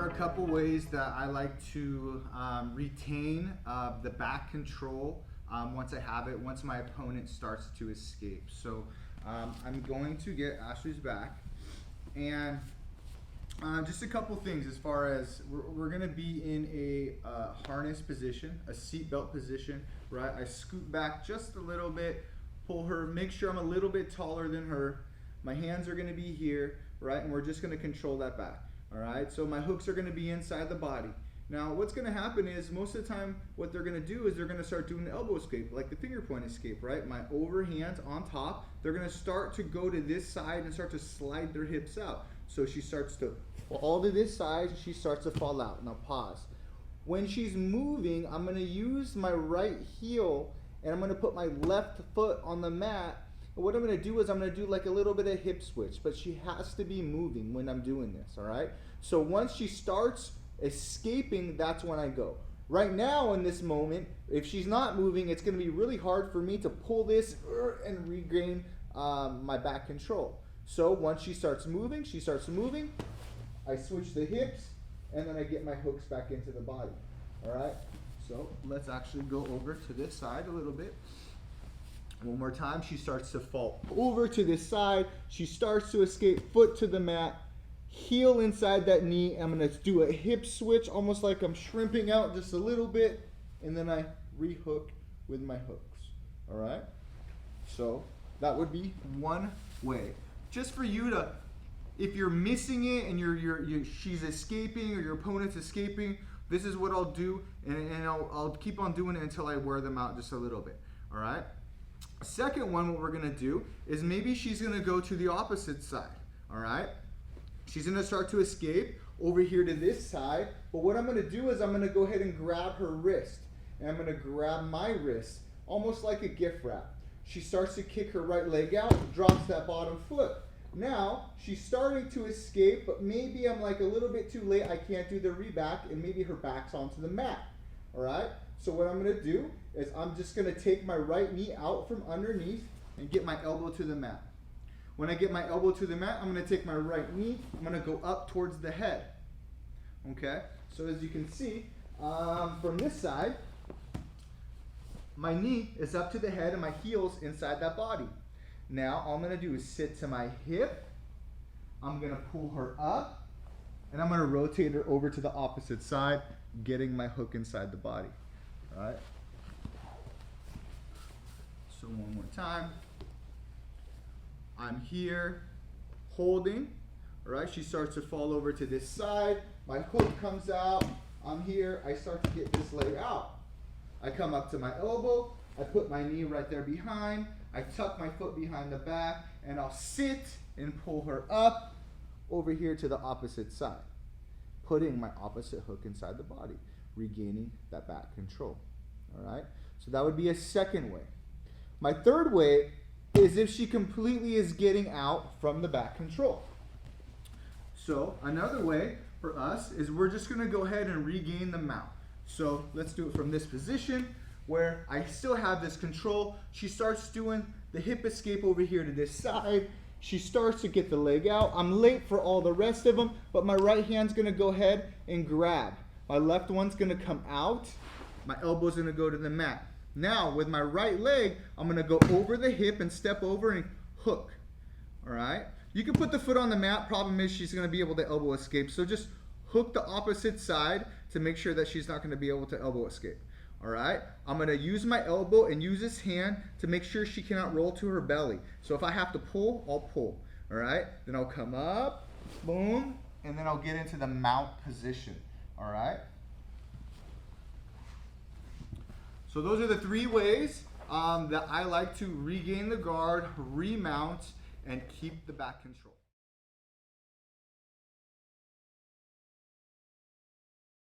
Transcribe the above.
are a couple ways that I like to retain the back control once I have it, once my opponent starts to escape. So I'm going to get Ashley's back, and just a couple things as far as we're going to be in a harness position, a seatbelt position, right? I scoot back just a little bit, pull her, make sure I'm a little bit taller than her. My hands are going to be here, right? And we're just going to control that back. All right, so my hooks are going to be inside the body. Now what's going to happen is most of the time what they're going to do is they're going to start doing the elbow escape, like the finger point escape, right? My overhands on top, they're going to start to go to this side and start to slide their hips out. So she starts to fall to this side, she starts to fall out. Now pause. When she's moving, I'm going to use my right heel and I'm going to put my left foot on the mat. And what I'm going to do is I'm going to do like a little bit of hip switch, but she has to be moving when I'm doing this, all right? So once she starts escaping, that's when I go. Right now in this moment, if she's not moving, it's going to be really hard for me to pull this and regain my back control. So once she starts moving, I switch the hips, and then I get my hooks back into the body, all right? So let's actually go over to this side a little bit. One more time, she starts to fall over to this side. She starts to escape, foot to the mat, heel inside that knee. I'm gonna do a hip switch, almost like I'm shrimping out just a little bit, and then I rehook with my hooks, all right? So that would be one way. Just for you to, if you're missing it and she's escaping or your opponent's escaping, this is what I'll do, and I'll keep on doing it until I wear them out just a little bit, all right? Second one, what we're gonna do is maybe she's gonna go to the opposite side, all right? She's gonna start to escape over here to this side, but what I'm gonna do is I'm gonna go ahead and grab her wrist, and I'm gonna grab my wrist, almost like a gift wrap. She starts to kick her right leg out, drops that bottom foot. Now, she's starting to escape, but maybe I'm like a little bit too late, I can't do the reback, and maybe her back's onto the mat, all right? So what I'm gonna do is I'm just gonna take my right knee out from underneath and get my elbow to the mat. When I get my elbow to the mat, I'm gonna take my right knee, I'm gonna go up towards the head, okay? So as you can see, from this side, my knee is up to the head and my heel's inside that body. Now, all I'm gonna do is sit to my hip, I'm gonna pull her up, and I'm gonna rotate her over to the opposite side, getting my hook inside the body, all right? So one more time. I'm here, holding, all right? She starts to fall over to this side, my hook comes out, I'm here, I start to get this leg out. I come up to my elbow, I put my knee right there behind, I tuck my foot behind the back, and I'll sit and pull her up over here to the opposite side, putting my opposite hook inside the body, regaining that back control, all right? So that would be a second way. My third way is if she completely is getting out from the back control. So another way for us is we're just gonna go ahead and regain the mount. So let's do it from this position where I still have this control. She starts doing the hip escape over here to this side. She starts to get the leg out. I'm late for all the rest of them, but my right hand's gonna go ahead and grab. My left one's gonna come out. My elbow's gonna go to the mat. Now, with my right leg, I'm gonna go over the hip and step over and hook, all right? You can put the foot on the mat. Problem is she's gonna be able to elbow escape. So just hook the opposite side to make sure that she's not gonna be able to elbow escape, all right? I'm gonna use my elbow and use this hand to make sure she cannot roll to her belly. So if I have to pull, I'll pull, all right? Then I'll come up, boom, and then I'll get into the mount position, all right? So those are the three ways that I like to regain the guard, remount, and keep the back control.